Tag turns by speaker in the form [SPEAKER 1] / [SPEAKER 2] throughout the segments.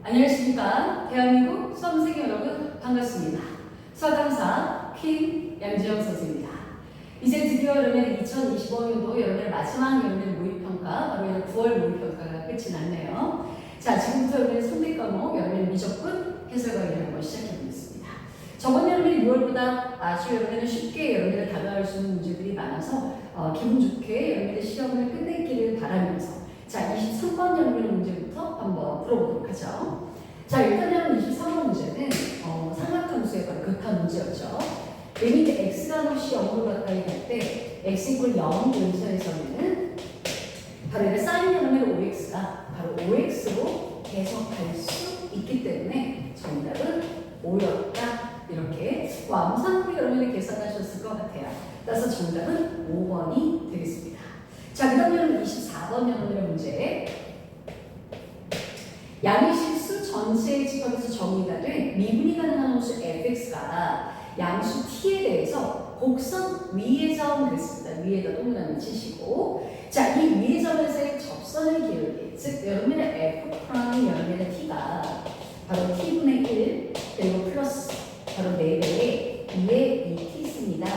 [SPEAKER 1] 안녕하십니까. 대한민국 수험생 여러분 반갑습니다. 수학강사 퀸 양지영 선생입니다. 이제 드디어 여러분의 2025년도 여러분의 마지막 여러분의 모의평가, 바로 9월 모의평가가 끝이 났네요. 자, 지금부터 여러분의 선택 과목, 여러분의 미적분 해설과를 한번 시작해 보겠습니다. 저번 여러분의 6월보다 아주 여러분은 쉽게 여러분들 다가갈 수 있는 문제들이 많아서 기분 좋게 여러분의 시험을 끝내기를 바라면서 자, 23번 여러분의 문제부터 한번 풀어보도록 하죠. 자, 일단 여러분 23번 문제는 삼각함수의 바로 극한 문제였죠. 리미트 x가 없이 0으로 가까이 갈 때 x = 0 근처에서는 바로 이렇게 사인 여러분의 5x가 바로 5x로 해석할 수 있기 때문에 정답은 5였다. 이렇게 암산으로 여러분이 계산하셨을 것 같아요. 따라서 정답은 5번이 되겠습니다. 자, 그 다음 여러분 24번 여러분의 문제. 양의실수 전체의 집합에서 정의가 된 미분이 가능한 함수 fx가 양수 t에 대해서 곡선 위의 점 그랬습니다. 위에다 동그라미 치시고, 자, 이 위의 점에서의 접선의 기울기, 즉 여러분의 f' 여러분의 t가 바로 t분의 1 그리고 플러스 바로 4배의 2의 2t입니다.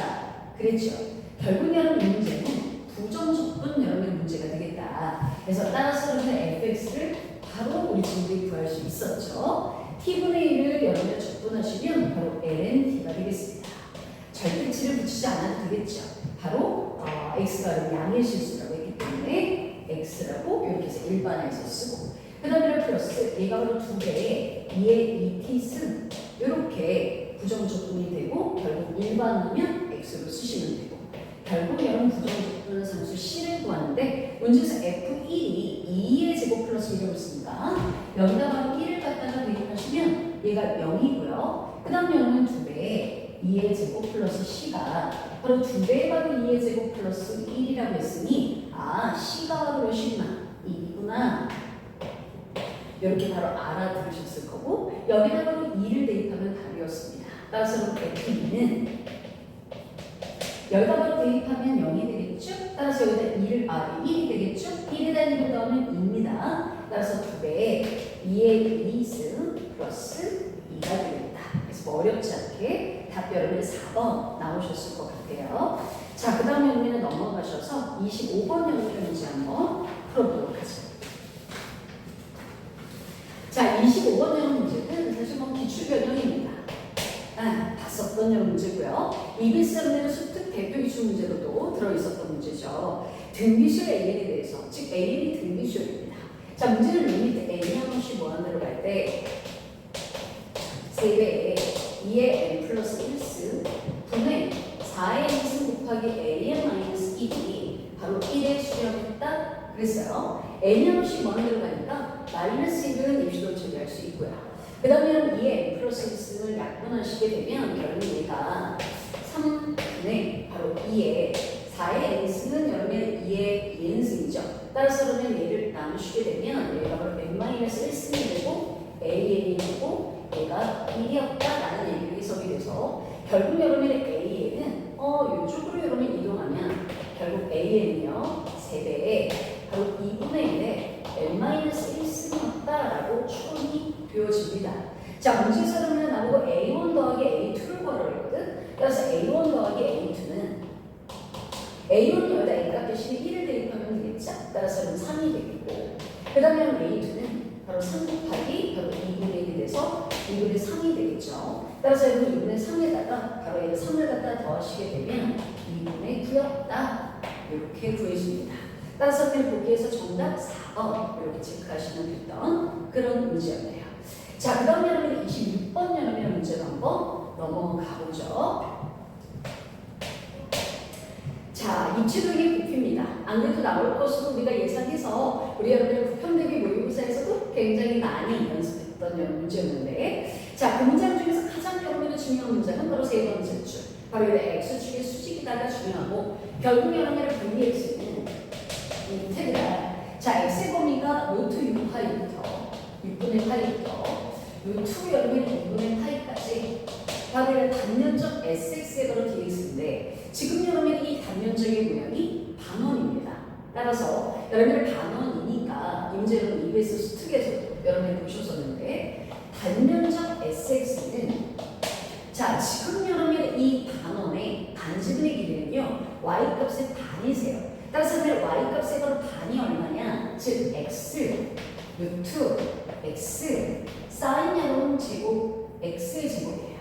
[SPEAKER 1] 그랬죠. 결국 여러분 이 문제는 부정 적분 여러분의 문제가 되겠다. 그래서 따라서 여러분의 fx를 바로 우리 친구들이 구할 수 있었죠. t분의 1을 여러분이 적분하시면 바로 ln t가 되겠습니다. 절대치를 붙이지 않아도 되겠죠. 바로 x가 양의 실수라고 했기 때문에 x라고 이렇게 해서 일반화해서 쓰고, 그 다음에 플러스 얘가 바로 2배의 2의 2t승 이렇게 부정 적분이 되고 결국 일반하면 x로 쓰시면 되고, 결국 여러분 부정적분은 상수 c를 구하는데 문제에서 f1이 2의 제곱 플러스 1이라고 했으니까 여기다 바로 1을 갖다가 대입하시면 얘가 0이고요. 그 다음 여러분 2배의 2의 제곱 플러스 c가 바로 2배의 바로 2의 제곱 플러스 1이라고 했으니 c가 바로 몇이구나? 2구나. 이렇게 바로 알아들으셨을 거고, 여기다 바로 2를 대입하면 답이었습니다. 따라서 f2는 여기다 바로 대입하면 0이 되겠죠? 따라서 여기다 1이 되겠죠? 1에다 1을 더하면 2입니다. 따라서 2배의 2의 2승 플러스 2가 되겠다. 그래서 뭐 어렵지 않게 답 여러분이 4번 나오셨을 것 같아요. 자, 그 다음에 우리는 넘어가셔서 25번 여러분의 문제 한번 풀어보도록 하죠. 자, 25번 여러분 문제는 사실 뭐 기출변형입니다. 봤었던 여러 문제고요. EBS 여러분의 수특 대표 기출 문제로도 들어있었던 문제죠. 등기술 AN에 대해서, 즉 AN이 등기술입니다. 자, 문제는 리미트 N이 한 번씩 무한대로 갈 때 3배의 2의 N 플러스 1승 분의 4의 N승 곱하기 AN 마이너스 1이 바로 1에 수렴했다 그랬어요. N이 한 번씩 무한대로 가니까 마이너스 1은 임시로 처리할 수 있고요. 그 다음에 2의 n 플러스 1승을 약분하시게 되면 결국 얘가 3분의 바로 2의 4의 n승은 여러분의 2의 2n승이죠. 따라서 그러면 얘를 나누시게 되면 얘가 바로 n-1승이 되고 an이 되고 얘가 1이었다라는 얘기로 해석이 돼서 결국 여러분의 an은 이쪽으로 여러분이 이동하면 결국 an은요 3배의 바로 2분의 1의 n-1승이었다라고 추론이 되어집니다. 자, 문제에서 그러면 나보고 A1 더하기 A2를 구하라고 했거든. 그래서 A1 더하기 A2는 A1은 여기다 A 값 대신에 1을 대입하면 되겠죠. 따라서 3이 되겠고, 그 다음에 A2는 바로 3 곱하기 바로 2분의 1이 돼서 2분의 3이 되겠죠. 따라서 여러분 2분의 3에다가 바로 얘를 3을 갖다 더하시게 되면 2분의 9였다. 이렇게 구해줍니다. 따라서 보기에서 정답 4번 이렇게 체크하시면 됐던 그런 문제였네요. 자, 그 다음 여러분 26번 여러분의 문제로 한번 넘어가 보죠. 자, 입체도의 부피입니다. 안 그래도 나올 것으로 우리가 예상해서 우리 여러분의 부평대비 모의고사에서도 굉장히 많이 연습했던 여러 문제였는데, 자, 그 문장 중에서 가장 여러분의 중요한 문장은 바로 세 번째 줄. 바로 이 X축의 수직이다가 중요하고, 결국 여러분의 분리 X는 인테그랄. 자, x의 범위가 루트 6파이부터 6분의 파이부터 루트 여러분의 2분의 파이까지 바로 단면적 sx의 바로 dx인데, 지금 여러분의 이 단면적의 모양이 반원입니다. 따라서 여러분의 반원이니까 문제는 EBS 수특에서도 여러분이 보셨었는데 루트 x 사인 여러분 제곱 x의 제곱이에요.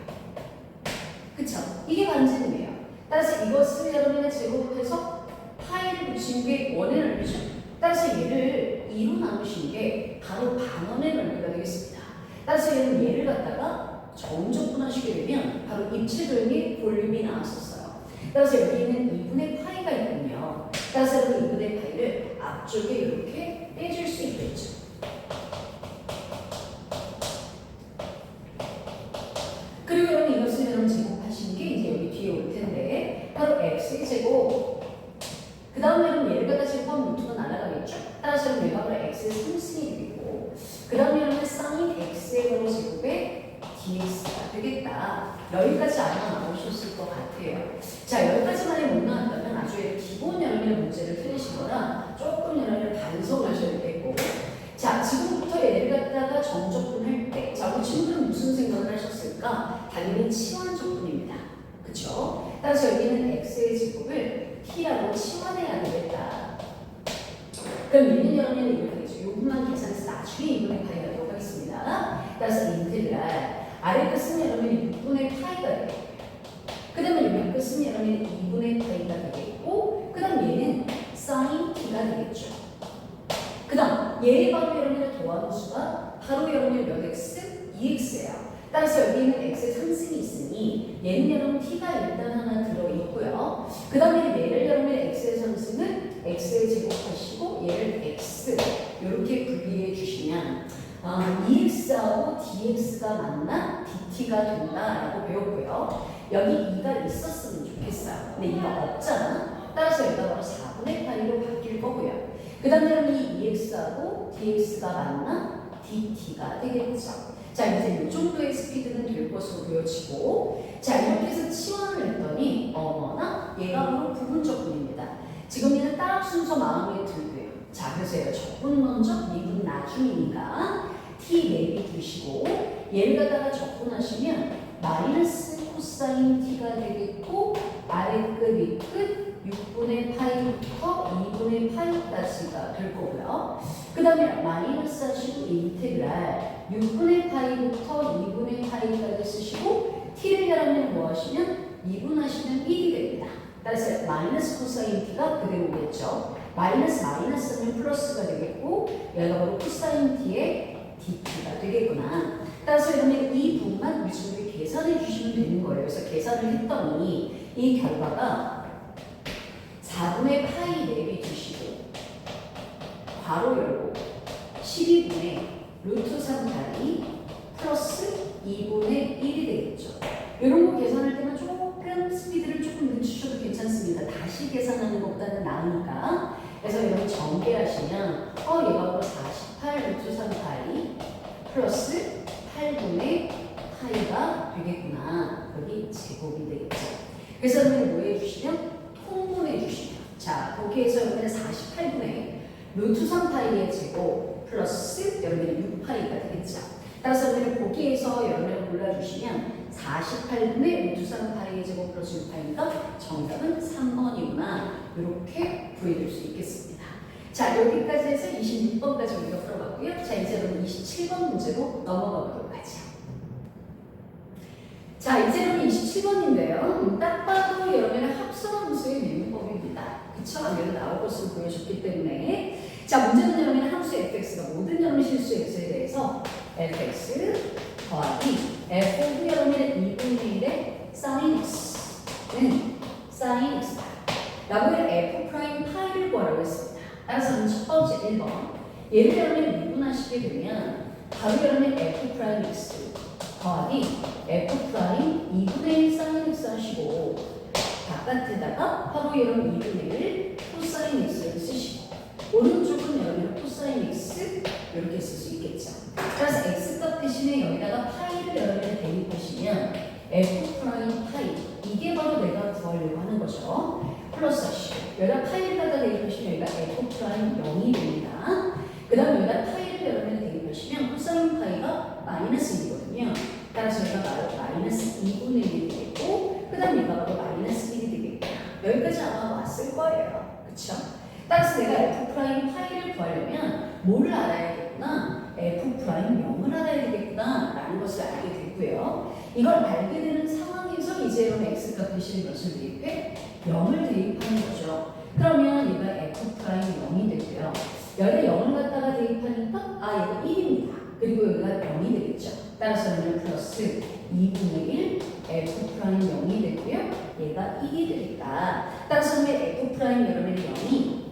[SPEAKER 1] 그쵸? 이게 반지름이에요. 따라서 이것을 여러분의 제곱해서 파이를 붙인 게 원의 넓이죠. 따라서 얘를 2로 나누신 게 바로 반원의 넓이가 되겠습니다. 따라서 얘를 갖다가 정적분하시게 되면 바로 입체 도형의 볼륨이 나왔었어요. 따라서 여기는 2분의 파이가 있군요. 따라서 그 2분의 파이를 앞쪽에 이렇게 빼줄 수 있겠죠. 그리고 여러분 이것을 여러분 제곱하신 게 이제 여기 뒤에 올 텐데 바로 x의 제곱. 그 다음에 여러분 얘를 갖다 제곱하면 루트가 날아가겠죠. 따라서 여러분 얘가 바로 x의 3승이 되겠고 그 다음에 여러분 사인 x의 바로 제곱에 dx가 되겠다. 여기까지 아마 나오셨을 것 같아요. 자, 여기까지만이 못 나왔다면 아주 기본 여러분의 문제를 틀리시거나 조금 여러분을 반성하셔야 되겠고 자, 지금부터 얘를 갖다가 정적분할 때 자, 우리 친구들은 무슨 생각을 하셨을까? 당연히 치환적분입니다. 그쵸? 따라서 여기는 x의 제곱을 t라고 치환해야 되겠다. 그럼 얘는 여러분은 이렇게 되죠. 이 부분만 계산해서 나중에 2분의 파이가 되도록 하겠습니다. 따라서 인테그랄 아래 끝은 여러분이 6분의 파이가 돼요. 그 다음에 여기 끝은 여러분이 2분의 파이가 되겠고 그 다음 얘는 sin t가 되겠죠. 그 다음 얘의 바로 여러분의 도함수가 바로 여러분의 몇 x? 2x예요. 따라서 여기는 x의 3승이 있으니 얘는 여러분 t가 일단 하나 들어있고요. 그 다음에 얘를 여러분의 x의 3승을 x에 제곱하시고 얘를 x 이렇게 분리해 주시면 2x하고 dx가 만나 dt가 된다라고 배웠고요. 여기 2가 있었으면 좋겠어요. 근데 2가 없잖아. 따라서 여기가 바로 4분의 8로 바뀔 거고요. 그 다음에 이 2x하고 dx가 만나 dt가 되겠죠. 자, 이제 이 정도의 스피드는 될 것으로 보여지고 자, 이렇게 해서 치환을 했더니 어머나 얘가 바로 부분적분입니다. 지금 얘는 따라 순서 마음에 들고요. 자, 그래서 얘가 적분 먼저, 미분 나중이니까 t 내비 두시고 얘를 갖다가 적분하시면 마이너스 코사인 t가 되겠고 아래 끝, 위 끝 6분의 파이부터 2분의 파이까지가 될 거고요. 그 다음에 마이너스 하시고 인테그랄 6분의 파이부터 2분의 파이까지 쓰시고 t를 여러분이 뭐 하시면 2분 하시면 1이 됩니다. 따라서 마이너스 코사인 t가 그대로겠죠. 마이너스 마이너스는 플러스가 되겠고 얘가 바로 코사인 t의 dt가 되겠구나. 따라서 여러분 이 부분만 우리 친구들이 계산해 주시면 되는 거예요. 그래서 계산을 했더니 이 결과가 4분의 파이 내비 두시고 괄호 열고 12분의 루트 3파이 플러스 2분의 1이 되겠죠. 이런 거 계산할 때는 조금 스피드를 조금 늦추셔도 괜찮습니다. 다시 계산하는 것보다는 나으니까. 그래서 여러분 전개하시면 얘가 바로 48 루트 3파이 플러스 8분의 파이가 되겠구나. 여기 제곱이 되겠죠. 그래서 여러분이 뭐 해주시면 통분해 주시면 자, 거기에서 여러분은 48분의 루트 3파이의 제곱 플러스 여러분의 6파이가 되겠죠. 따라서 여러분이 거기에서 여러분을 골라주시면 48분의 루트 3파이의 제곱 플러스 6파이니까 정답은 3번이구나. 이렇게 구해줄 수 있겠습니다. 자, 여기까지 해서 26번까지 우리가 풀어봤고요. 자, 이제 여러분 27번 문제로 넘어가 보도록 하죠. 자, 이제 여러분 27번인데요. 딱 봐도 여러분의 합성함수의 미분법입니다. 그쵸? 아무래도 나올 것으로 보여줬기 때문에 자, 문제는 여러분의 함수 fx가 모든 여러분의 실수 x에 대해서 fx 더하기 f 여러분의 2분의 1의 sin x는 sin x다. 라고 f 프라임 파이를 구하라고 했습니다. 따라서 첫 번째 1번 얘를 여러분이 미분하시게 되면 바로 여러분의 f 프라임 x 더하기 f 프라임 2분의 1 sin x 하시고 바깥에다가 바로 여러분 2분의 1 코사인 x를 쓰시고 오른쪽은 여러분 코사인 x 이렇게 쓸 수 있겠죠. 따라서 x값 대신에 여기다가 파이를 여러분이 대입하시면 f 프라임 파이 이게 바로 내가 구하려고 하는 거죠. 플러스 하시고 여기다 파이를 갖다 대입하시면 여기가 f 프라임 0이 됩니다. 그 다음에 여기다 파이를 여러분이 대입하시면 코사인 파이가 마이너스 1이거든요. 따라서 얘가 바로 마이너스 2분의 1이 되겠고 그 다음 얘가 바로 마이너스 1이 되겠고 여기까지 아마 왔을 거예요. 그쵸? 따라서 내가 f 프라임 파이를 구하려면 뭐를 알아야겠구나? 되겠구나. F'0을 알아야 되겠구나. 라는 것을 알게 됐고요. 이걸 알게 되는 상황에서 이제 여러분 X값 대신 몇을 대입해? 0을 대입하는 거죠. 그러면 얘가 F'0이 되고요. 여기다 0을 갖다가 대입하니까 얘가 1입니다. 그리고 여기가 0이 되겠죠. 따라서는 플러스 2분의 1 F'0이 되고요. 얘가 1이 되니까 따라서는 F' 여러분의 0이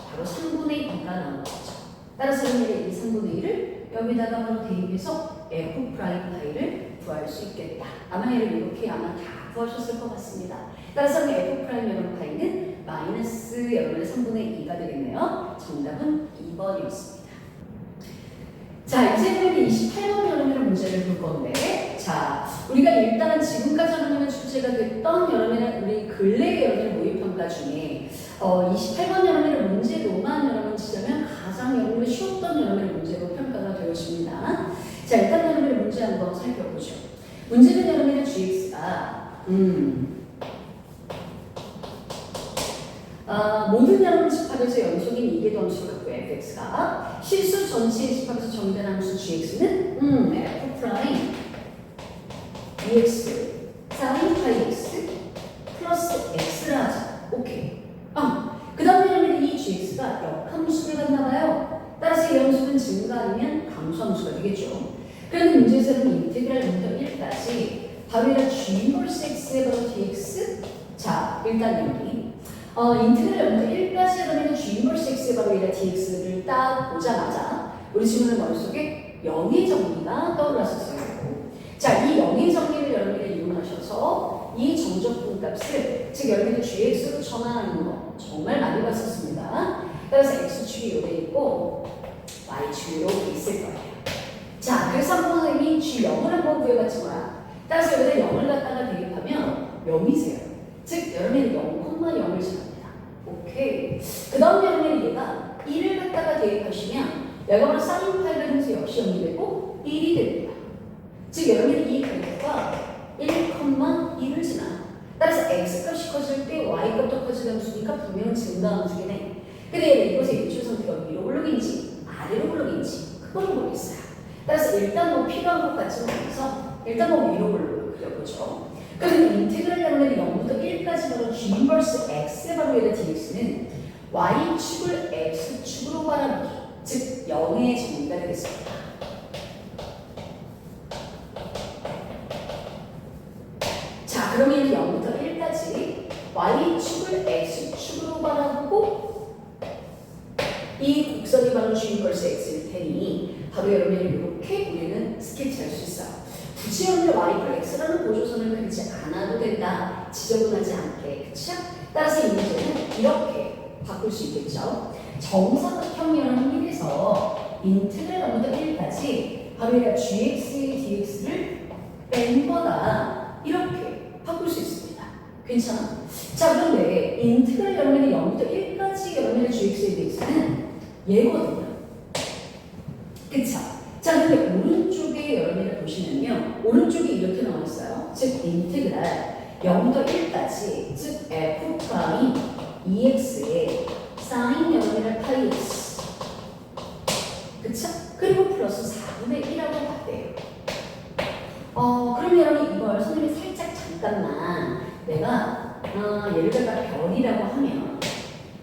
[SPEAKER 1] 바로 3분의 2가 나오는 거죠. 따라서는 이 3분의 1을 여기다가 바로 대입해서 F'파이를 구할 수 있겠다. 아마 이렇게 아마 다 구하셨을 것 같습니다. 따라서 F' 여러분 파이는 마이너스 여러분의 3분의 2가 되겠네요. 정답은 2번이었습니다. 자, 이제는 28번 여러분의 문제를 볼 건데, 자, 우리가 일단 지금까지 여러분의 출제가 됐던 여러분의 우리 근래 여러분의 모의평가 중에 28번 여러분의 문제로만 여러분 치자면 가장 여러분의 쉬웠던 여러분의 문제로 평가가 되어집니다. 자, 일단 여러분의 문제 한번 살펴보죠. 문제는 여러분의 GX가 모든 여러분 집합에서 연속인 이계 함수를 갖고 fx가 실수 전체의 집합에서 정의된 함수 gx는 f' dx sin 파이 x 플러스 x라 하자. 오케이. 그 다음에 여러분 이 gx가 역함수를 갖나봐요. 따라서 이 함수는 증가 아니면 감소함수가 되겠죠. 그런데 문제에서는 인테그랄 1까지 바로 이런 g 인버스 x의 바로 dx. 자, 일단 여기 인테그랄 1까지 하면 g 인버스 x의 바로 이런 dx를 딱 보자마자 우리 친구는 머릿속에 0의 정리가 떠올랐었어요. 자, 이 0의 정리를 여러분이 이용하셔서 이 정적분 값을 즉 여러분이 gx로 전환하는 거 정말 많이 봤었습니다. 따라서 x축이 요래 있고 y축이 이렇게 있을 거예요. 자, 그래서 한번 이 G0을 한번 구해봤지 뭐야. 따라서 여기다 0을 갖다가 대입하면 0이세요. 즉, 여러분이 0,0을 지납니다. 오케이. 그 다음에 여러분이 얘가 1을 갖다가 대입하시면 얘가 바로 사인 파이를 해서 역시 0이 되고 1이 됩니다. 즉, 여러분이 이 그래프가 1,1을 지나. 따라서 x값이 커질 때 y값도 커지는 함수니까 분명히 증가함수긴 해. 근데 이것의 일출 상태가 위로 올라긴지 아래로 올라긴지 그건 모르겠어요. 따라서 일단 뭐 필요한 것 같지는 않아서 일단 뭐 위로 그려보죠. 그러면 인테그랄 여러분이 0부터 1까지 바로 g 인버스 x의 바로 얘의 dx는 y축을 x축으로 바라보기 즉 0의 정리가 되겠습니다. 자, 그러면 0부터 1까지 y축을 x축으로 바라보고 이 곡선이 바로 g 인버스 x일 테니 바로 여러분이 이렇게 우리는 스케치할 수 있어요. 굳이 여러분이 y x라는 보조선을 그리지 않아도 된다. 지저분하지 않게. 그쵸? 따라서 이 문제는 이렇게 바꿀 수 있겠죠. 정사각형이라는 힘에서 인테그랄 0부터 1까지 바로 이 gx의 dx를 뺀 거다. 이렇게 바꿀 수 있습니다. 괜찮아? 자, 그런데 인테그랄 여러분이 0부터 1까지 여러분의 gx의 dx는 얘거든요. 그쵸? 자, 근데 오른쪽에 여러분이 보시면요. 오른쪽에 이렇게 나와 있어요. 즉, 인테그랄 0부터 1까지, 즉, f' ex의 사인 여러분의 파이 x. 그쵸? 그리고 플러스 4분의 1이라고 봤대요. 그럼 여러분 이걸 선생님이 살짝 잠깐만 내가 예를 들어 별이라고 하면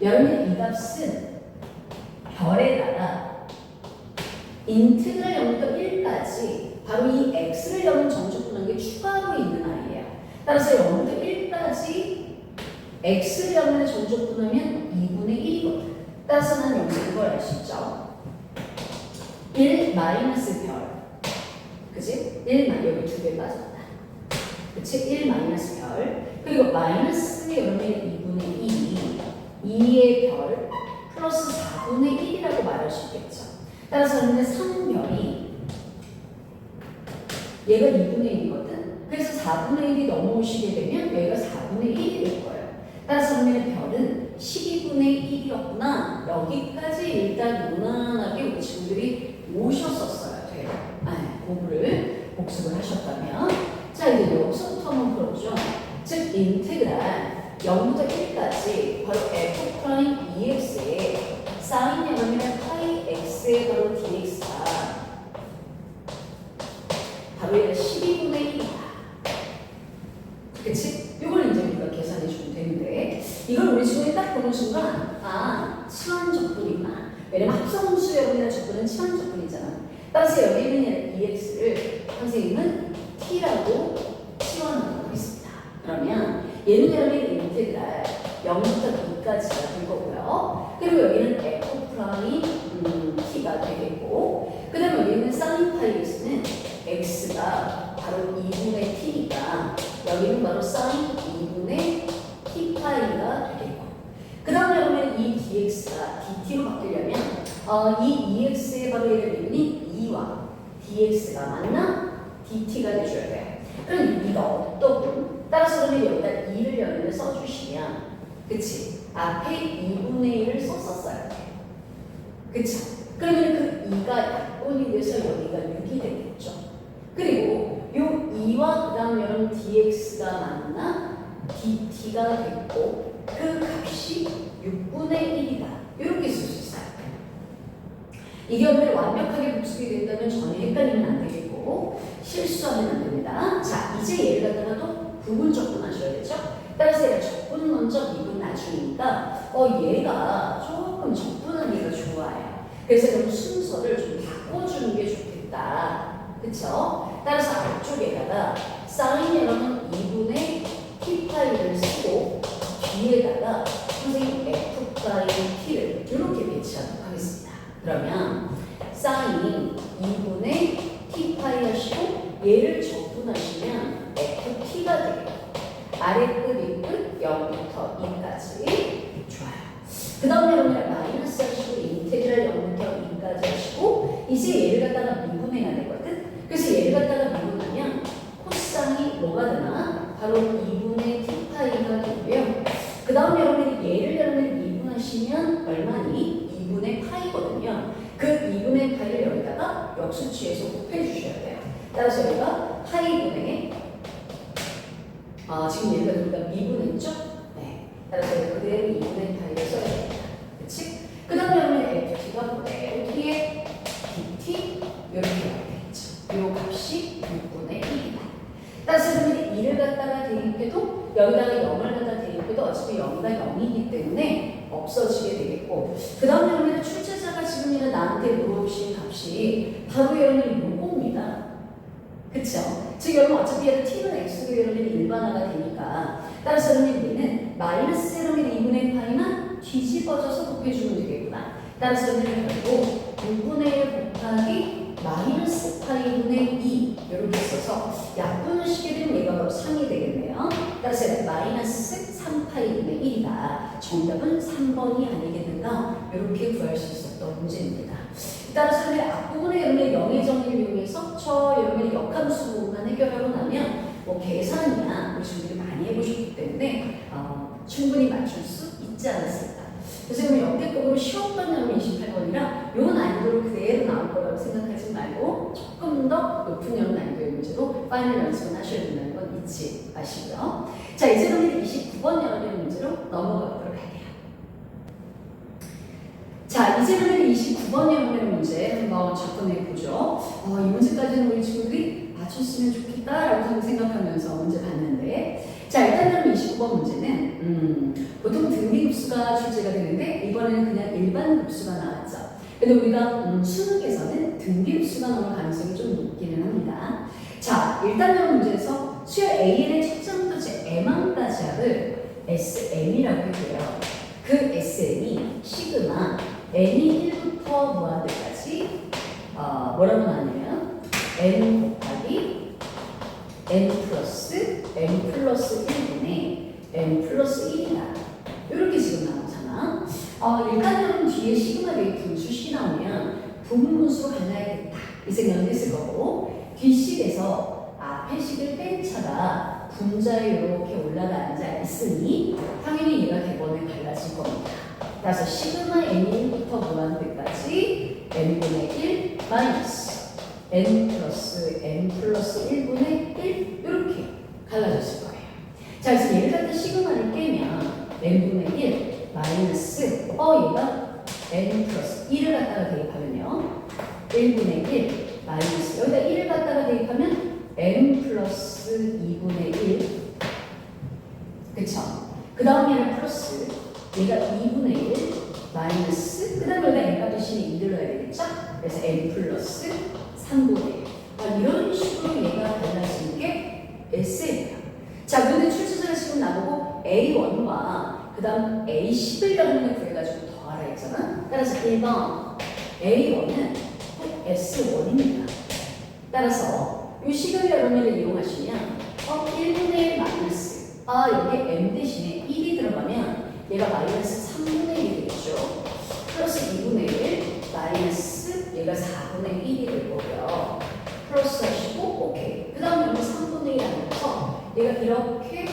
[SPEAKER 1] 여러분 이 값은 별에다가 인테그랄 0부터 1까지 바로 이 x를 여러분 정적분한 게 추가로 있는 아이예요. 따라서 0부터 1까지 x를 여러분의 정적분하면 2분의 1이거든. 따라서 난 여기서 이걸 알 수 있죠. 1 마이너스 별. 그치? 1 여기 2개 빠졌다. 그치? 1 마이너스 별. 그리고 마이너스 여러분의 2분의 2의 별 플러스 4분의 1이라고 말할 수 있겠죠. 따라서 여러분의 3별이 얘가 2분의 1이거든. 그래서 4분의 1이 넘어오시게 되면 얘가 4분의 1이 될 거예요. 따라서 여러분의 별은 12분의 1이었구나. 여기까지 일단 무난하게 우리 친구들이 오셨었어야 돼요. 공부를 복습을 하셨다면. 자, 이제 여기서부터 한번 풀어보죠. 즉, 인테그랄 0부터 1까지 바로 f' ex의 사인 여러분의 파이 x x의 바로 dx가 바로 얘가 12분의 1이다. 그치? 이걸 이제 우리가 계산해 주면 되는데 이걸 우리 지금 딱 보는 순간 아, 치환 적분이구나. 왜냐면 합성함수 여러분이나 적분은 치환 적분이잖아. 따라서 여기 있는 EX를 선생님은 T라고 치환하고 있습니다. 그러면 얘는 여러분의 인테그랄 0부터 2까지가 될 거고요. 그리고 여기는 F 프라임 T가 되겠고 그 다음에 여기 있는 사인 파이에서는 X가 바로 2분의 T니까 여기는 바로 사인 2분의 T 파이가 되겠고 그 다음에 여러분 이 dx가 dt로 바뀌려면 이 ex의 바로 얘를 이름이 2와 dx가 맞나? dt가 돼줘야 돼요. 그럼 이가 어떻고 따라서 그러면 여기다 2를 여기를 써주시면 그치? 앞에 2분의 1을 썼었어요. 그쵸? 그러면 그 2가 약분이 돼서 여기가 6이 되겠죠. 그리고 요 2와 그 다음 여러분 dx가 맞나? dt가 됐고 그 값이 6분의 1이다. 이렇게 쓸 수 있어요. 이 경우에 완벽하게 복습이 된다면 전혀 헷갈리면 안 되겠고 실수하면 안 됩니다. 자, 이제 얘를 갖다가 또 부분 적분하셔야 되죠. 따라서 얘가 적분 먼저 미분 나중이니까 얘가 조금 적분하기가 좋아요. 그래서 그럼 순서를 좀 바꿔주는 게 좋겠다. 그쵸? 따라서 앞쪽에다가 사인 여러분 2분의 T파이를 쓰고 뒤에다가 선생님 F파이 T를 이렇게 배치하도록 하겠습니다. 그러면 사인 2분의 T파이 하시고 얘를 적분하시면 FT가 되겠고 아래끝 윗끝 0부터 2까지 좋아요. 그 다음에 여러분이 마이너스 하시고 인테그랄 0부터 2까지 하시고 이제 얘를 갖다가 미분해야 되거든. 그래서 얘를 갖다가 미분하면 코상이 뭐가 되나? 바로 2분의 T파이가 되고요. 그 다음에 여러분이 얘를 여러분이 미분하시면 얼마니? 2분의 파이거든요. 그 2분의 파이를 여기다가 역수치에서 곱해주셔야 돼요. 따라서 여기가 파이분의 지금 얘가 우리가 미분했죠? 네. 따라서 그대로 2분의 파이를 써야 됩니다. 그치? 그 다음에 여러분 FT가 그대로 뒤에 DT 이렇게 되겠죠. 이 값이 6분의 1이다. 따라서 여러분이 2를 갖다가 대입해도 여기다가 0을 갖다 대입해도 어차피 0과 0이기 때문에 없어지게 되겠고 그 다음에 여러분의 출제자가 지금 나한테 물어보신 값이 바로 여러분이 요겁니다. 그쵸? 즉 여러분 어차피 얘는 t는 x로 여러분이 일반화가 되니까 따라서 여러분 얘는 마이너스 여러분 2분의 파이만 뒤집어져서 곱해주면 되겠구나. 따라서 여러분 결국 6분의 1 곱하기 마이너스 파이분의 2 이렇게 써서 약분을 시게 되면 얘가 바로 3이 되겠네요. 따라서 마이너스 3파이분의 1이다. 정답은 3번이 아니겠는가? 이렇게 구할 수 있었던 문제입니다. 따라서 여러분의 앞부분에 여러분의 영의 정의를 이용해서 저 여러분의 역함수 부분만 해결하고 나면 뭐 계산이나 우리 친구들이 많이 해보셨기 때문에 충분히 맞출 수 있지 않았을까. 그래서 여러분 역대급으로 쉬웠던 여러분 28번이라 요 난이도로 그대로 나올 거라고 생각하지 말고 조금 더 높은 여러분 난이도의 문제로 파이널 연습을 하셔야 된다는 건 잊지 마시고요. 자, 이제 여러분 29번 여러분의 문제로 넘어가도록 할게요. 자, 이제는 29번 여러분의 문제 한번 접근해 보죠. 이 문제까지는 우리 친구들이 맞췄으면 좋겠다라고 생각하면서 문제 봤는데, 자, 일단 여러분 29번 문제는 보통 등비급수가 출제가 되는데 이번에는 그냥 일반 급수가 나왔죠. 근데 우리가 수능에서는 등비급수가 나올 가능성이 좀 높기는 합니다. 자, 일단 여러분 문제에서 수열 AN의 첫장부터 M항까지 합을 SM이라고 했고요. 그 SM이 시그마 n이 1부터 무한대까지 뭐라고 나누면 n 곱하기 n 플러스 1분의 n 플러스 1이다. 이렇게 지금 나오잖아. 일단 여러분 뒤에 시그마 대입 분수식이 나오면 부분분수로 갈라야겠다 이 생각을 했을 거고 뒷식에서 앞에 식을 뺀 차가 분자에 이렇게 올라가 앉아 있으니 당연히 얘가 대번에 갈라질 겁니다. 따라서 시그마 n부터 무한대까지 n분의 1 마이너스 n 플러스 n 플러스 1분의 1 이렇게 갈라졌을 거예요. 자, 그래서 얘를 갖다 시그마를 깨면 n분의 1 마이너스 얘가 n 플러스 1을 갖다가 대입하면요. 1분의 1 마이너스 여기다 1을 갖다가 대입하면 n 플러스 2분의 1 그쵸? 그 다음 얘는 플러스 얘가 2분의 1 마이너스 그 다음에 여기다 n값 대신에 2를 넣어야 되겠죠? 그래서 n 플러스 3분의 1 이런 식으로 얘가 달라지는 게 S예요. 자, 그런데 출제자가 지금 나보고 A1과 그 다음 A10을 여러분이 구해가지고 더하라 했잖아. 따라서 1번 A1은 꼭 S1입니다. 따라서 이 식을 여러분을 이용하시면 1분의 1 마이너스 여기에 M 대신에 1이 들어가면 얘가 마이너스 3분의 1이 되겠죠. 플러스 2분의 1 마이너스 얘가 4분의 1이 될 거고요. 플러스 하시고 오케이. 그 다음에 여기 3분의 1 하면서 얘가 이렇게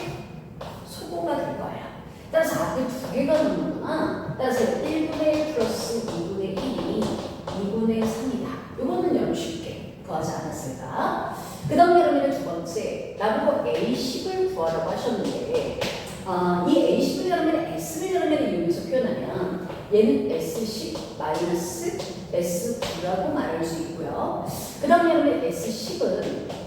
[SPEAKER 1] 소거가 될 거예요. 따라서 앞에 두 개가 넘는구나. 따라서 1분의 1 플러스 2분의 1이 2분의 3이다. 이거는 여러분 쉽게 구하지 않았을까? 그 다음에 여러분의 두 번째 나보고 A10을 구하라고 하셨는데 이 A10을 여러분의 S를 여러분의 이용해서 표현하면 얘는 S10 마이너스 S9라고 말할 수 있고요. 그 다음에 여러분의 S10은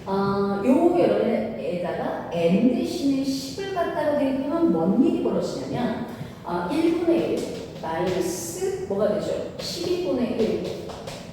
[SPEAKER 1] 요 여러분에다가 n 대신에 10을 갖다가 대입하면 뭔 일이 벌어지냐면 1분의 1 마이너스 뭐가 되죠? 12분의 1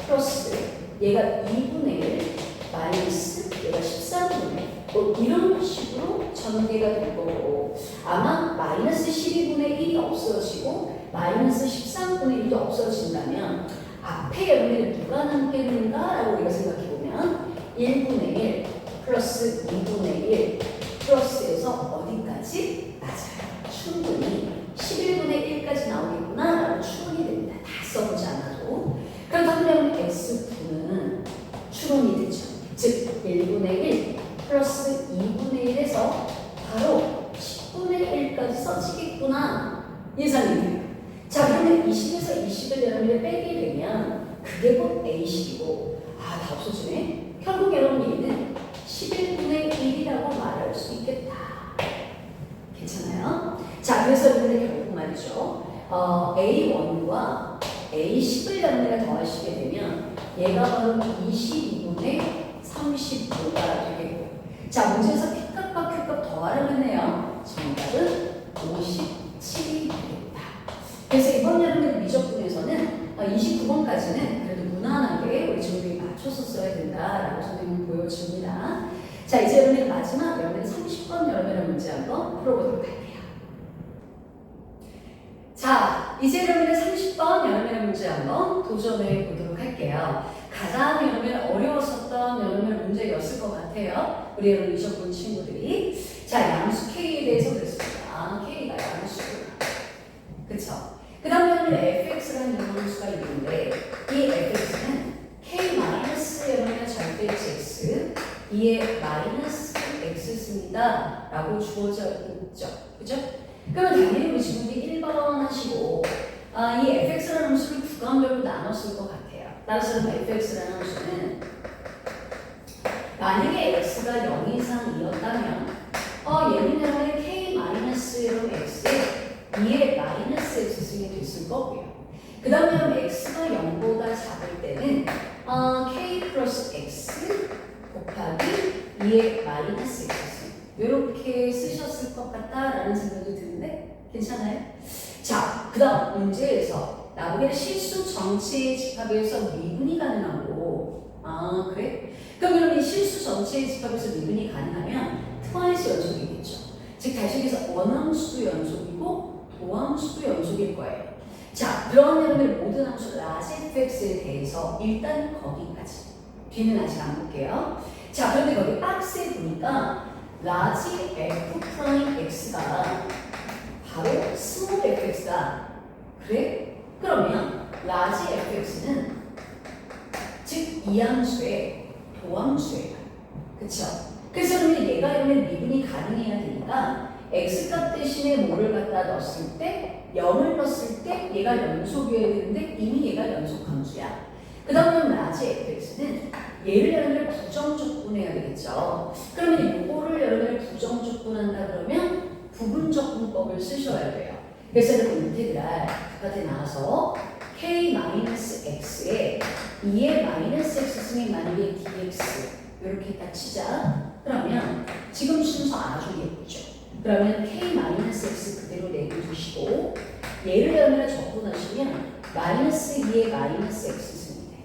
[SPEAKER 1] 플러스 얘가 2분의 1 마이너스 얘가 13분의 1 이런 식으로 전개가 될 거고 아마 마이너스 12분의 1이 없어지고 마이너스 13분의 1도 없어진다면 앞에 여러분이 누가 남겠는가 라고 우리가 생각해보면 1분의 1 플러스 2분의 1 플러스에서 어디까지? 맞아요. 충분히 11분의 1까지 나오겠구나 라고 추론이 됩니다. 다 써보지 않아도. 그렇다면 X9는 추론이 되죠. 즉 1분의 1 플러스 2분의 1에서 바로 10분의 1까지 써지겠구나 예상이 돼요. 자, 그러면 20에서 20을 여러분이 빼게 되면 그게 곧 A식이고 다 없어지네. 결국 여러분 얘는 11분의 1이라고 말할 수 있겠다. 괜찮아요? 자, 그래서 여러분들 결국 말이죠. A1과 A10을 여러분이 더하시게 되면 얘가 바로 22분의 35가 되겠고 자, 문제에서 P값과 Q값 더하라고 했네요. 정답은 57이 되겠다. 그래서 이번 여러분들 미적분에서는 29번까지는 그래도 무난하게 우리 정도에 맞춰서 써야 된다라고 선생님은 보여줍니다. 자, 이제 여러분들 마지막 여러분들 30번 여러분의 문제 한번 풀어보도록 할게요. 자, 이제 여러분들 30번 여러분의 문제 한번 도전해 보도록 할게요. 가장 여러분 어려웠었던 여러분의 문제였을 것 같아요. 우리 여러분 미적분 친구들이. 자, 양수 K에 대해서 그랬습니다. K가 양수구나. 그쵸? 그 다음에 여러분 fx라는 양수가 있는데 이 fx는 K- 여러분의 절대치 x 2의 마이너스 x습니다. 라고 주어져 있죠. 그죠? 그러면 당연히 우리 친구들이 1번 하시고 이 fx라는 함수를 구간별로 나눴을 것 같아요. 따라서 fx라는 함수는 만약에 x가 0 이상이었다면 얘는 여러분의 k-x에 2의 마이너스 x승이 됐을 거고요. 그 다음에 x가 0보다 작을 때는 k 플러스 x 곱하기 2의 마이너스 x승 이렇게 쓰셨을 것 같다라는 생각이 드는데 괜찮아요? 자, 그 다음 문제에서 나보기에는 실수 전체의 집합에서 미분이 가능하고 그래? 그럼 여러분 이 실수 전체의 집합에서 미분이 가능하면 트와이스 연속이겠죠. 즉 다시 얘기해서 원함수도 연속이고 도함수도 연속일 거예요. 자, 그런 여러분들 모든 함수 라지 fx에 대해서 일단 거기까지 뒤는 아직 안 볼게요. 자, 그런데 거기 박스에 보니까 라지 f 프라임 x가 바로 스몰 fx다. 그래? 그러면 라지 fx는 즉 이함수의 도함수예요. 그쵸? 그래서 얘가 여러분 미분이 가능해야 되니까 x값 대신에 뭐를 갖다 넣었을 때 0을 넣었을 때 얘가 연속이어야 되는데 이미 얘가 연속 함수야. 그 다음에 라지 fx는 얘를 여러분을 부정적분해야 되겠죠. 그러면 요거를 여러분을 부정적분한다 그러면 부분적분법을 쓰셔야 돼요. 그래서 여러분 인테그랄 바깥에 나와서 k-x에 2의 마이너스 x승의 만약에 dx 이렇게 딱 치자. 그러면 지금 순서 아주 예쁘죠. 그러면 k-x 그대로 내려두시고 얘를 여러분이 적분하시면 마이너스 2의 마이너스 x승이 돼.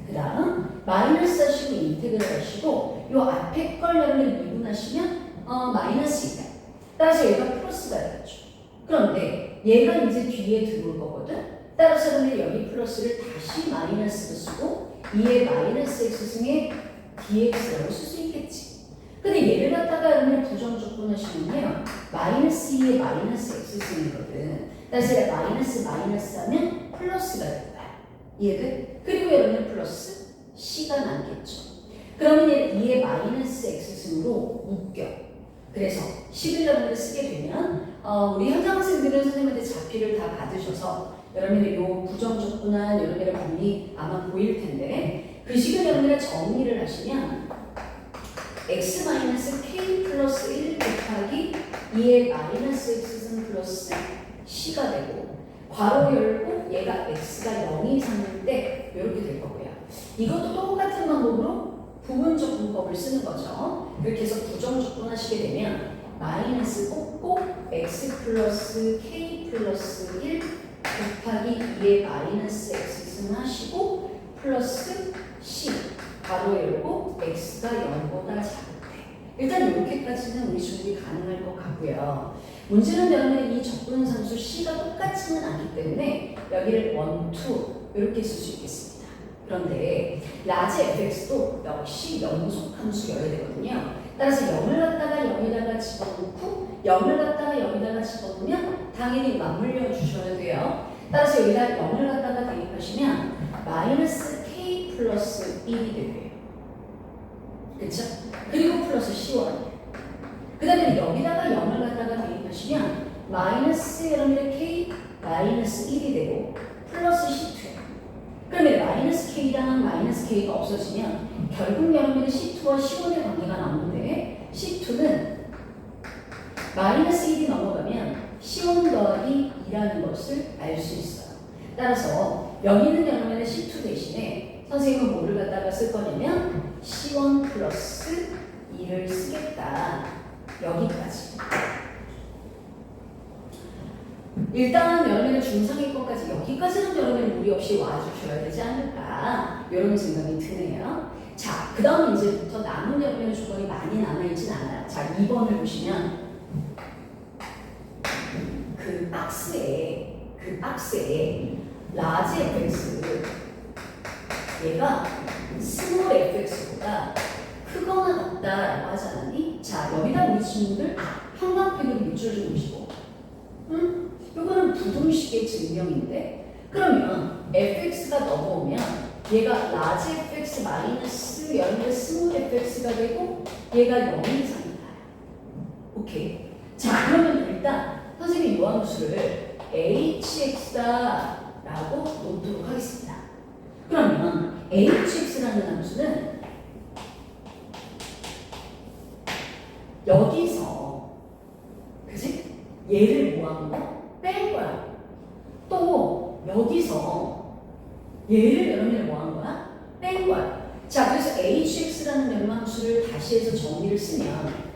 [SPEAKER 1] 그 다음 마이너스 하시고 인테그럴 하시고 요 앞에 걸 여러분이 미분하시면 마이너스 2다. 따라서 얘가 플러스가 되겠죠. 그런데 얘가 이제 뒤에 들어올 거거든. 따라서 여러분이 여기 플러스를 다시 마이너스로 쓰고 2의 마이너스 x승의 dx라고 쓸 수 있겠지. 근데 얘를 갖다가 여러분이 부정조건 하시면요 마이너스 2의 마이너스 x승이거든. 따라서 얘가 마이너스 하면 플러스가 된다. 이해돼? 그리고 여러분이 플러스 c가 남겠죠. 그러면 얘 2의 마이너스 x승으로 묶여. 그래서 식을 여러분이 쓰게 되면 우리 현장 학생들은 선생님한테 자피를 다 받으셔서 여러분의 요 부정조건한 여러분의 부분이 아마 보일 텐데 그 식을 여러분이 정리를 하시면 x-k 플러스 1 곱하기 2의 마이너스 x승 플러스 c가 되고 괄호 열고 얘가 x가 0 이상일 때 이렇게 될 거고요. 이것도 똑같은 방법으로 부분적 분법을 쓰는 거죠. 이렇게 해서 부정조건 하시게 되면 마이너스 꽂고 x 플러스 k 플러스 1 곱하기 2의 마이너스 x승 하시고 플러스 c 괄호 열고 x가 0보다 작을 때 일단 이렇게까지는 우리 준비 가능할 것 같고요. 문제는 여러분 이 적분상수 c가 똑같지는 않기 때문에 여기를 1, 2 이렇게 쓸 수 있겠습니다. 그런데 라지 fx도 역시 영속함수여야 되거든요. 따라서 0을 갖다가 0에다가 집어넣고 0을 갖다가 여기다가 집어넣으면 당연히 맞물려 주셔야 돼요. 따라서 여기다 0을 갖다가 대입하시면 마이너스 k 플러스 1이 되고요. 그렇죠? 그리고 플러스 c1. 그 다음에 여기다가 0을 갖다가 대입하시면 마이너스 여러분의 k 마이너스 1이 되고 플러스 c2. 그러면 마이너스 k랑 마이너스 k가 없어지면 결국 여러분의 c2와 c1의 관계가 나오는데 c2는 마이너스 1이 넘어가면 c1 더하기 2라는 것을 알 수 있어요. 따라서 여기는 여러분의 c2 대신에 선생님은 뭐를 갖다가 쓸 거냐면 c1 플러스 2를 쓰겠다. 여기까지. 일단 여러분의 중상위권까지 여기까지는 여러분이 무리 없이 와주셔야 되지 않을까 이런 생각이 드네요. 자, 그 다음 이제부터 남은 여러분의 조건이 많이 남아있진 않아요. 자, 2번을 보시면 그 박스에 라지 fx 얘가 스몰 fx보다 크거나 같다라고 하지 않았니? 자, 여기다 우리 친구들 형광펜으로 밑줄 좀 보시고 응? 이거는 부등식의 증명인데 그러면 fx가 넘어오면 얘가 라지 fx 마이너스 여러분의 스몰 fx가 되고 얘가 0 이상이다. 오케이. 자, 그러면 일단 선생님이 이 함수를 hx다라고 놓도록 하겠습니다. 그러면 hx라는 함수는 여기서 그지? 얘를 뭐하는 거? 뺀 거야. 또 여기서 얘를 여러분이 뭐하는 거야? 뺀 거야. 자, 그래서 hx라는 연함수를 다시 해서 정리를 쓰면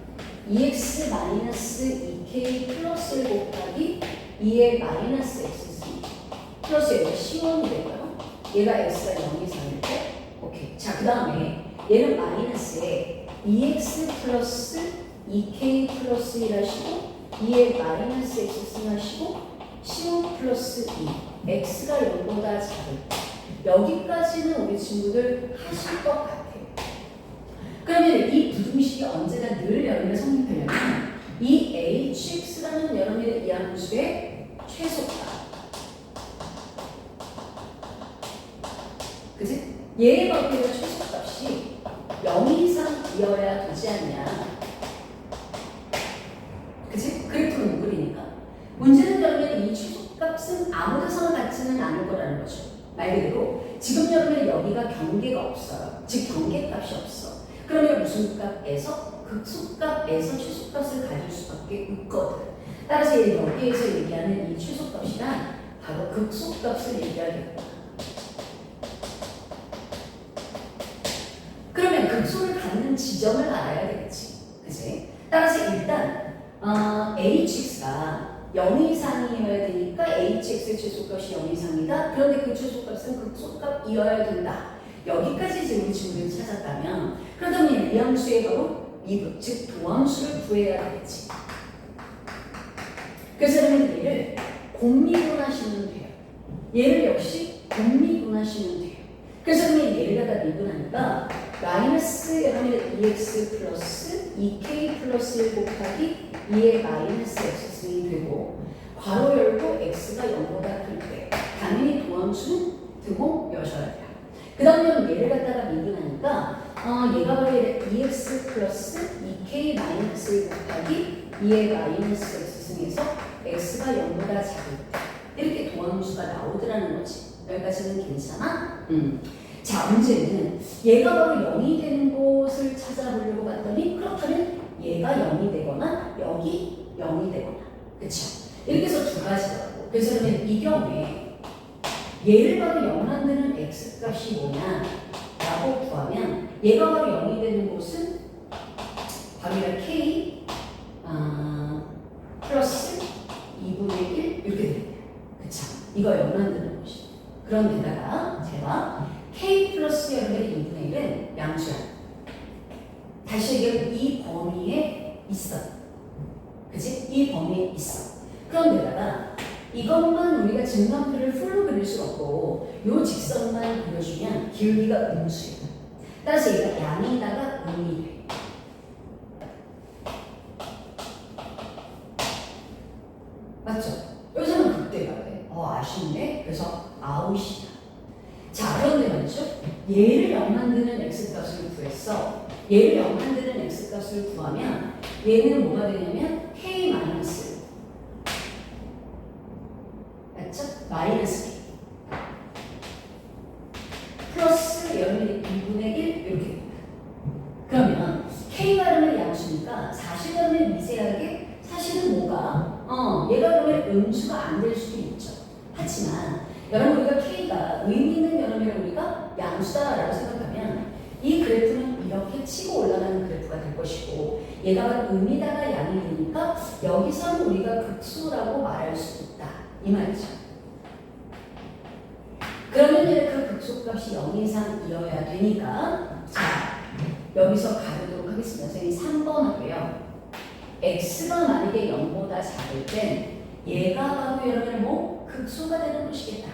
[SPEAKER 1] 2x-2k 플러스 1 곱하기 2의 마이너스 x승 플러스 얘가 c1이 되고요. 얘가 x가 0 이상일 때 오케이. 자, 그 다음에 얘는 마이너스에 2x 플러스 2k 플러스 1 하시고 2의 마이너스 x승 하시고 c1 플러스 2 x가 0보다 작을 때 여기까지는 우리 친구들 하실 것 같아요. 그러면 이 부등식이 언제나 늘 여러분의 성립하려면 이 hx라는 여러분의 이 함수의 최소값 그치? 얘의 관계가 최소값이 0 이상이어야 되지 않냐 그치? 그래프를 못 그리니까 문제는 여러분의 이 최소값은 아무 데서나 같지는 않을 거라는 거죠. 말 그대로 지금 여러분의 여기가 경계가 없어요. 즉 경계값이 없어. 그러면 무슨 값에서 극소값에서 최소값을 가질 수밖에 없거든. 따라서 여기에서 얘기하는 이 최소값이란 바로 극소값을 얘기하겠다. 그러면 극소를 갖는 지점을 알아야 되겠지. 그치? 따라서 일단 hx가 0 이상이어야 되니까 hx의 최소값이 0 이상이다. 그런데 그 최소값은 극소값이어야 된다. 여기까지 이제 우리 질문을 찾았다면 그렇다면 이 함수의 바로 미분, 즉 도함수를 구해야 되겠지. 그래서 여러분 얘를 곱미분하시면 돼요. 얘를 역시 곱미분하시면 돼요. 그래서 그러면 얘를 갖다 미분하니까 마이너스 여러분의 2x 플러스 2k 플러스 1 곱하기 2의 마이너스 x승이 되고 괄호 열고 x가 0보다 클 때 당연히 도함수는 등호 여셔야 돼요. 그 다음에 얘를 갖다가 미분하니까 얘가 바로 2x 플러스 2k 마이너스 1 곱하기 2의 마이너스 x승에서 x가 0보다 작을 때 이렇게 도함수가 나오더라는 거지. 여기까지는 괜찮아? 자, 문제는 얘가 바로 0이 되는 곳을 찾아보려고 봤더니 그렇다면 얘가 0이 되거나 여기 0이 되거나 그쵸? 이렇게 해서 두 가지더라고. 그래서 그러면 이 경우에 얘를 바로 0 만드는 x값이 뭐냐 라고 구하면 얘가 바로 0이 되는 곳은 바로 k 플러스 2분의 1 이렇게 됩니다. 그쵸? 이거 0 만드는 곳이. 그런데다가 제가 k 플러스 여러분의 2분의 1은 양수야. 다시 얘기하면 이 범위에 있어. 그치? 이 범위에 있어. 그런데다가 이것만 우리가 증명표를 풀로 그릴 수 없고 요 직선만 그려주면 기울기가 음수야. 따라서 얘가 양이다가 음이 돼. 맞죠? 여기서는 극대가 돼. 아쉽네. 그래서 아웃이다. 자, 그런데 말이죠. 얘를 0 만드는 x값을 구했어. 얘를 0 만드는 x값을 구하면 얘는 뭐가 되냐면 k 마이너스 맞죠? 마이너스 k 플러스 여러분의 2분의 1 이렇게 됩니다. 그러면 k가 여러분의 양수니까 사실 여러분의 미세하게 사실은 뭐가 얘가 여러분의 음수가 안 될 수도 있죠. 하지만 여러분 우리가 k가 의미 있는 여러분의 우리가 양수다라고 생각하면 이 그래프는 이렇게 치고 올라가는 그래프가 될 것이고 얘가 음이다가 양이 되니까 여기서는 우리가 극수라고 말할 수 있다 이 말이죠. 그러면 그 극소값이 0 이상이어야 되니까 자 여기서 가르도록 하겠습니다. 선생님이 3번 하고요. x가 만약에 0보다 작을 땐 얘가 바로 여러분의 뭐 극소가 되는 것이겠다.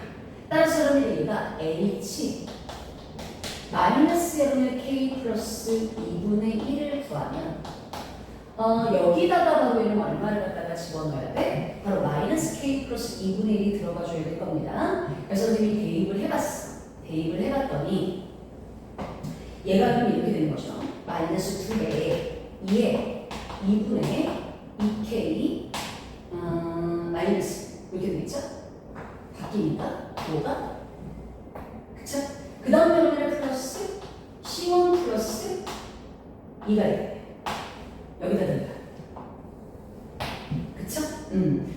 [SPEAKER 1] 따라서 여러분 얘가 h 마이너스 여러분의 k 플러스 2분의 1을 구하면 여기다가 바로 얘는 얼마를 갖다가 집어넣어야 돼? 바로 마이너스 k 플러스 2분의 1이 들어가 줘야 될 겁니다. 그래서 선생님이 대입을 해봤어. 대입을 해봤더니 얘가 그럼 이렇게 되는 거죠. 마이너스 2배에 2에 2분의 2k 마이너스 이렇게 되겠죠? 바뀌니까 뭐가? 그쵸? 그 다음에 여러분의 플러스 C1 플러스 2가 돼요. 여기다 된다. 그쵸?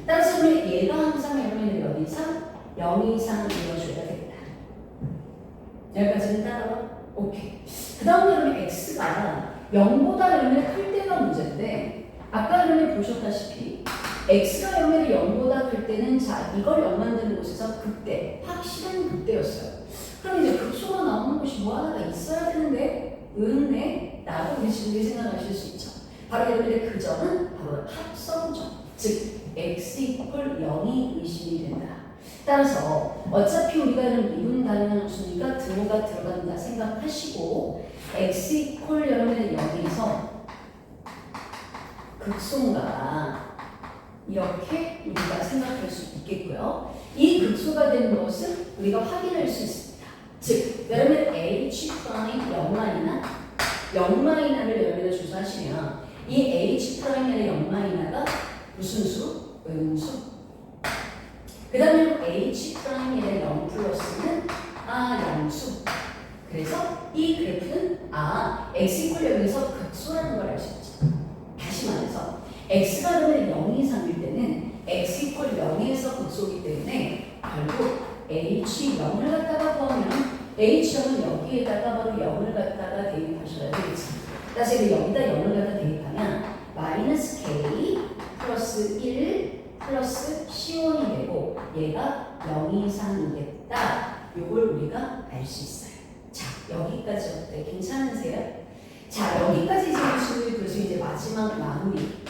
[SPEAKER 1] 따라서 얘가 항상 여러분의 몇 이상? 0 이상 이어줘야 되겠다. 여기까지는 따라와? 오케이. 그 다음 여러분 x가 0보다 여러분의 클 때가 문제인데 아까 여러분이 보셨다시피 x가 여러분의 0보다 클 때는 자 이걸 0 만드는 곳에서 극대, 확실한 극대였어요. 그럼 이제 극소가 나오는 곳이 뭐 하나가 있어야 되는데 네 나도 우리 친구들이 생각하실 수 있죠. 바로 여러분의 그 점은 바로 합성점, 즉 x 이퀄 0이 의심이 된다. 따라서 어차피 우리가 이런 미분 가능한 함수니까 등호가 들어간다 생각하시고 x 이퀄 여러분의 0에서 극소인가 이렇게 우리가 생각할 수 있겠고요. 이 극소가 되는 것은 우리가 확인할 수 있습니다. 즉 여러분 h 프라임 0마이너를 여러분이 조사하시면 이 h 프라임의 0마이너가 무슨 수? 음수. 그 다음에 h 프라임의 0 플러스는 양수. 그래서 이 그래프는 x 이퀄 0에서 극소라는 걸 알 수 있죠. 다시 말해서 x가 여러분 0 이상일 때는 x 이퀄 0에서 극소이기 때문에 결국 H0을 갖다가 구하면 H0은 여기에다가 바로 0을 갖다가 대입하셔야 되겠지. 따라서 여기다 0을 갖다 대입하면 마이너스 K 플러스 1 플러스 C1이 되고 얘가 0 이상이겠다. 요걸 우리가 알 수 있어요. 자, 여기까지 어때? 괜찮으세요? 자, 여기까지 이제 보시면 그래서 이제 마지막 마무리.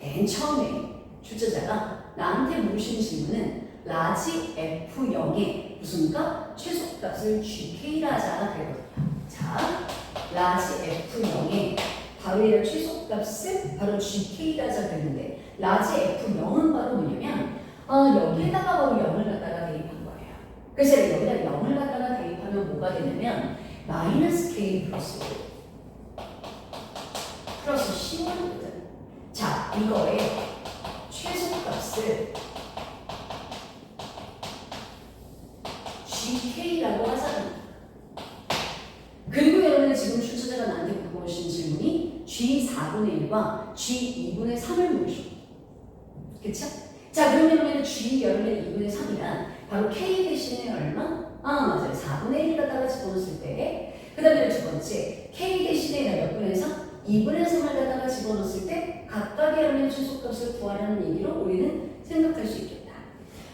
[SPEAKER 1] 맨 처음에 출제자가 나한테 물으신 질문은 라지 F0의 무슨 값? 최소값을 GK라 하자 그랬거든요. 자, 라지 F0의 바로 얘를 최소값을 바로 GK라 하자 그랬는데 라지 F0은 바로 뭐냐면 여기에다가 바로 0을 갖다가 대입한 거예요. 그래서 여기다 0을 갖다가 대입하면 뭐가 되냐면 마이너스 K 플러스 5 플러스 C1이거든. 자, 이거의 최소값을 GK라고 하잖아요. 그리고 여러분은 지금 출제자가 나한테 물어보신 질문이 G4분의 1과 G2분의 3을 물으셔. 그쵸? 자, 그러면 G 여러분의 2분의 3이란 바로 K 대신에 얼마? 맞아요. 4분의 1을 갖다가 집어넣었을 때, 그 다음에 두 번째, K 대신에 몇 분의 3? 2분의 3을 갖다가 집어넣었을 때 각각의 여러분의 최소값을 구하라는 얘기로 우리는 생각할 수 있겠다.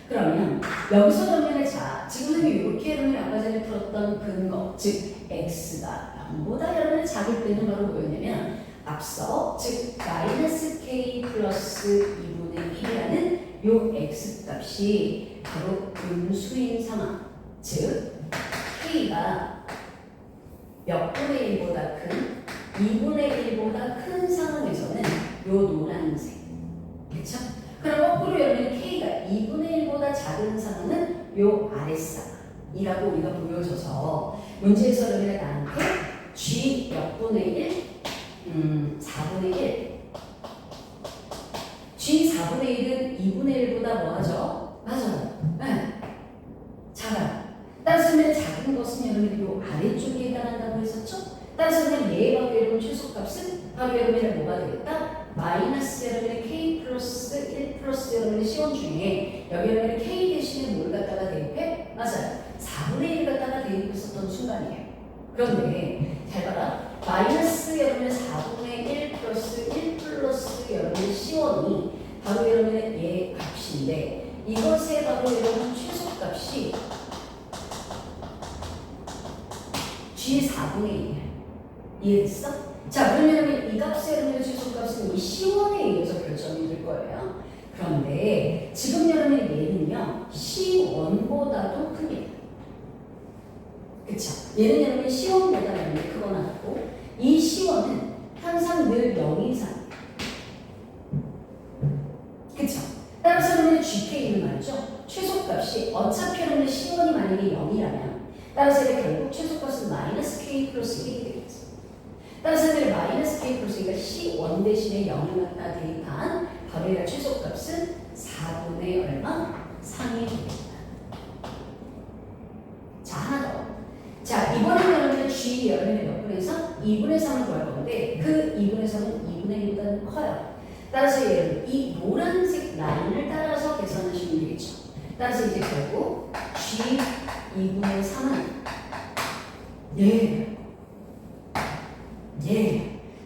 [SPEAKER 1] 그러면 여기서 그러면 자, 지금 선생님이 이렇게 여러분이 아까 전에 풀었던 근거, 즉 x가 0보다 여러분이 작을 때는 바로 뭐였냐면 앞서 즉 마이너스 k 플러스 2분의 1이라는 요 x값이 바로 음수인 상황, 즉 k가 몇 분의 1보다 큰 2분의 1보다 큰 상황에서는 요 노란색, 그쵸? 그럼 거꾸로 여러분 K가 2분의 1보다 작은 상황은 요 아랫상이라고 우리가 보여줘서 문제에서 여러분이 나한테 G 몇 분의 1? 4분의 1 G 4분의 1은 2분의 1보다 뭐하죠? 맞아요. 네. 작아요. 따라서 작은 것은 여러분이 요 아래쪽에 해당한다고 했었죠? 따라서 얘가 여러분 최소값은 바로 여러분이 뭐가 되겠다? 마이너스 여러분의 K 플러스 1 플러스 여러분의 C1 중에 여기 여러분의 K 대신에 뭘 갖다가 대입해? 맞아요. 4분의 1을 갖다가 대입했었던 순간이에요. 그런데 잘 봐라. 마이너스 여러분의 4분의 1 플러스 1 플러스 여러분의 C1이 바로 여러분의 얘 값인데 이것의 바로 여러분 최소값이 G4분의 1이에요. 이해됐어? 자, 그러면 이 값의 여러분의 최소값은 이 C1에 의해서 결정이 될 거예요. 그런데 지금 여러분의 얘는요, C1보다도 큽니다. 그쵸? 얘는 여러분이 C1보다 여러분이 크거나 같고, 이 C1은 항상 늘 0 이상이에요. 그쵸? 따라서 여러분의 GK는 말이죠. 최소값이 어차피 여러분의 C1이 만약에 0이라면, 따라서 결국 최소값은 마이너스 K 플러스 1이 되겠죠. 따라서 마이너스 K 플러스 2가 C1 대신에 0을 갖다 대입한 바로 얘가 최소값은 4분의 얼마? 3이 되겠다. 자, 하나 더. 자, 이번에는 여러분의 G 여러분의 몇 분의 3? 2분의 3을 구할 건데 그 2분의 3은 2분의 1보다는 커요. 따라서 얘는 이 노란색 라인을 따라서 계산하시면 되겠죠. 따라서 이제 결국 G 2분의 3은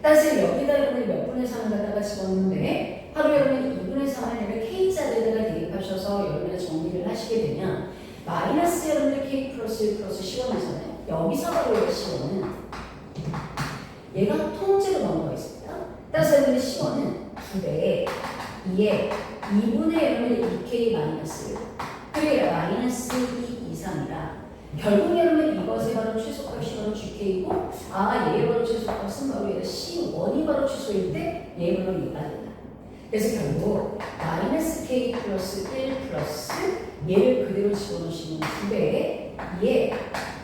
[SPEAKER 1] 따라서 여기다 여러분이 몇 분의 3을 갖다가 집었는데 바로 여러분이 2분의 3을 여러분 K자리에다가 대입하셔서 여러분이 정리를 하시게 되면 마이너스 여러분의 K 플러스 1 플러스 C1에서는 여기서 바로 C1은 얘가 통째로 넘어가 있습니다. 따라서 여러분의 C1은 9배에 2에 2분의 여러분의 2K 마이너스 그게 마이너스 2 이상이라 결국 여러분 이것의 바로 최소값이 바로 GK이고 얘의 바로 최소값은 바로 얘가 C1이 바로 최소일 때 얘 바로 얘가 된다. 그래서 결국 마이너스 K 플러스 1 플러스 얘를 그대로 집어넣으시면 9배에 2에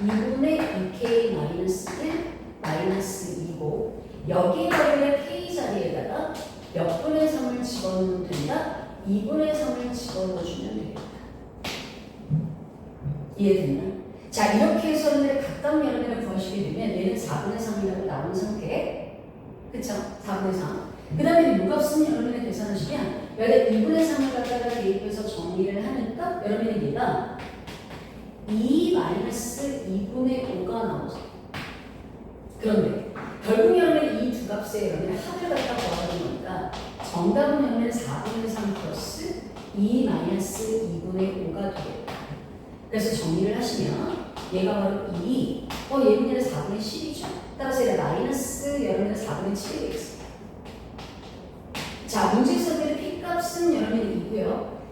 [SPEAKER 1] 2분의 2K 마이너스 1 마이너스 2고 여기에 바로 K 자리에다가 몇 분의 3을 집어넣으면 된다? 2분의 3을 집어넣어주면 되겠다. 이해됐나? 자, 이렇게 해서 각각 여러분을 구하시게 되면 얘는 4분의 3이라고 나온 상태. 그쵸? 4분의 3. 그 다음에 요 값은 여러분이 계산하시면 여기다 2분의 3을 갖다가 대입해서 정리를 하니까 여러분이 얘가 2-2분의 5가 나오죠. 그런데 결국 여러분이 이 두 값의 여러분의 합을 갖다 구하는 거니까 정답은 여러분은 4분의 3 플러스 2-2분의 5가 되겠다. 그래서 정리를 하시면 얘가 바로 2, 얘분의 4분의 10이죠. 따라서 얘가 마이너스 여러분의 4분의 7이 되겠습니다. 자, 문제에서의 P값은 여러분이 2고요.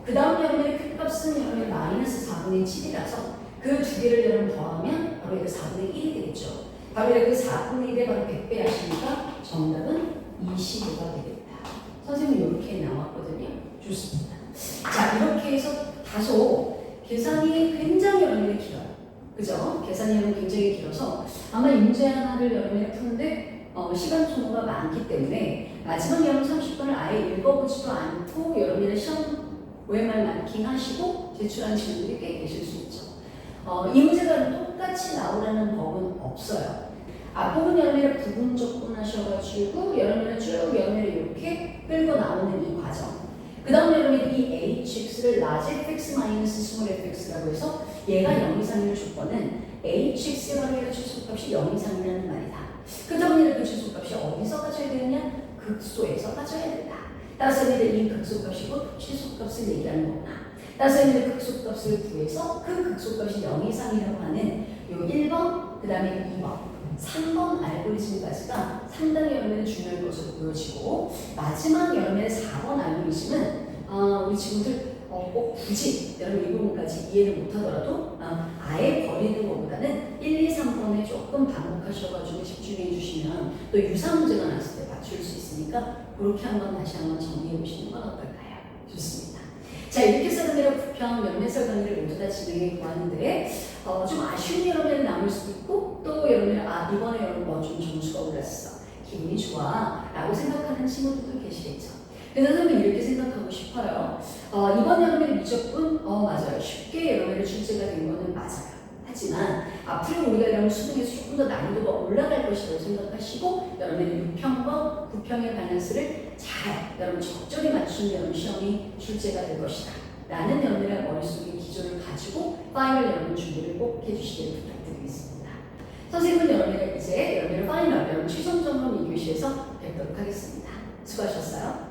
[SPEAKER 1] 그 다음 여러분의 Q값은 여러분의 마이너스 4분의 7이라서 그 두 개를 여러분 더하면 바로 얘가 4분의 1이 되겠죠. 바로 그 4분의 1에 바로 100배 하시니까 정답은 25가 되겠다. 선생님 이렇게 나왔거든요. 좋습니다. 자, 이렇게 해서 다소 계산이 굉장히 여러분이 길어요. 그죠? 계산이 여러분 굉장히 길어서 아마 이 문제 하나를 여러분이 푸는데 시간 소모가 많기 때문에 마지막 여러분 30분을 아예 읽어보지도 않고 여러분의 시험 OMR 마킹 하시고 제출한 친구들이 꽤 계실 수 있죠. 이 문제가 똑같이 나오라는 법은 없어요. 앞부분 여러분이 부분적분 하셔가지고 여러분이 쭉 여러분이 이렇게 끌고 나오는 이 과정. 그 다음에 여러분이 이 hx를 large fx 마이너스 small fx라고 해서 얘가 0 이상일 조건은 hx의 바로 최소값이 0 이상이라는 말이다. 그러다 보니 그 최소값이 어디서 가져야 되느냐? 극소에서 가져야 된다. 따라서 이 극소값이 곧 최소값을 얘기하는 거구나. 따라서 이 극소값을 구해서 그 극소값이 0 이상이라고 하는 요 1번, 그 다음에 2번, 3번 알고리즘까지가 상당히 여러분의 중요한 것으로 보여지고 마지막 여러분의 4번 알고리즘은 우리 친구들 꼭 굳이 여러분 이 부분까지 이해를 못하더라도 아예 버리는 것보다는 1, 2, 3번에 조금 반복하셔가지고 집중해 주시면 또 유사 문제가 나왔을 때 맞출 수 있으니까 그렇게 한번 다시 한번 정리해 보시는 건 어떨까요? 좋습니다. 자, 이렇게 해서 여러분의 부평 면면설 강의를 모두 다 진행해 보았는데 좀 아쉬운 여러분이 남을 수도 있고 또 여러분이 이번에 여러분 좀 점수가 올랐어, 기분이 좋아 라고 생각하는 친구들도 계시겠죠. 그래서 선생님 이렇게 생각하고 싶어요. 이번 여름에 미적분 맞아요. 쉽게 여러분의 출제가 된 거는 맞아요. 하지만 앞으로 우리가 여러분 수능에서 조금 더 난이도가 올라갈 것이라고 생각하시고 여러분의 6평과 9평의 밸런스를 잘 여러분 적절히 맞춘 여러분 시험이 출제가 될 것이다 라는 여러분의 머릿속에 기조를 가지고 파이널 여러분 준비를 꼭 해주시기를 부탁드리겠습니다. 선생님은 여러분의 이제 여러분의 파이널 여러분 최종적으로 2교시에서 뵙도록 하겠습니다. 수고하셨어요.